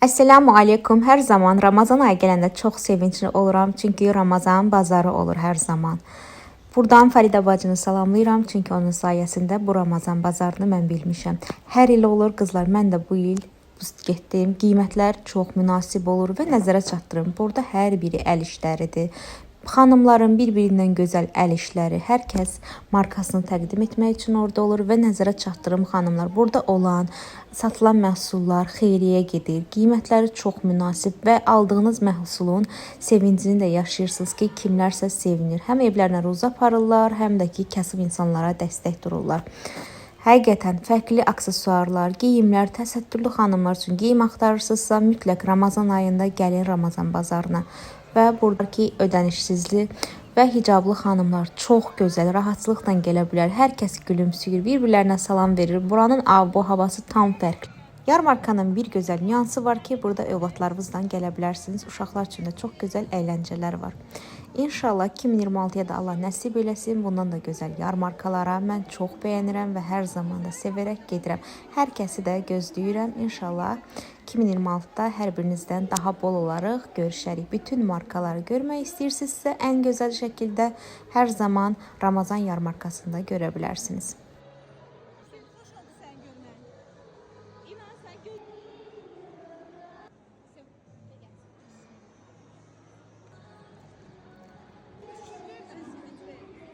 Esselamu aleykum. Hər zaman Ramazan ayı gələndə çox sevincli oluram. Çünki Ramazan bazarı olur hər zaman. Buradan Fərida bacını salamlayıram. Çünki onun sayəsində bu Ramazan bazarını mən bilmişəm. Hər il olur qızlar. Mən də bu il getdim. Qiymətlər çox münasib olur və nəzərə çatdırım. Burada hər biri əl işləridir. Xanımların bir-birindən gözəl əl işləri, hər kəs markasını təqdim etmək üçün orada olur və nəzərə çatdırım xanımlar. Burada olan, satılan məhsullar xeyriyə gedir. Qiymətləri çox münasib və aldığınız məhsulun sevincini də yaşayırsınız ki, kimlərsə sevinir. Həm evlərinə ruza aparırlar, həm də ki, kasıb insanlara dəstək dururlar. Həqiqətən fərqli aksesuarlar, geyimlər, təsəttürlü xanımlar üçün geyim axtarırsınızsa, mütləq Ramazan ayında gəlin Ramazan bazarına. Və buradakı ödənişsizlik və hicablı xanımlar çox gözəl, rahatçılıqla gələ bilər. Hər kəs gülümsüyür, bir-birlərinə salam verir. Buranın bu havası tam fərqli. Yarmarkanın bir gözəl nüansı var ki, burada övladlarınızla gələ bilərsiniz. Uşaqlar üçün də çox gözəl əyləncələr var. İnşallah 2026-ya da Allah nəsib eləsin. Bundan da gözəl yarmarkalara mən çox bəyənirəm və hər zaman da sevərək gedirəm. Hər kəsi də gözləyirəm. İnşallah 2026-da hər birinizdən daha bol olaraq görüşərik. Bütün markaları görmək istəyirsinizsə, ən gözəl şəkildə hər zaman Ramazan yarmarkasında görə bilərsiniz.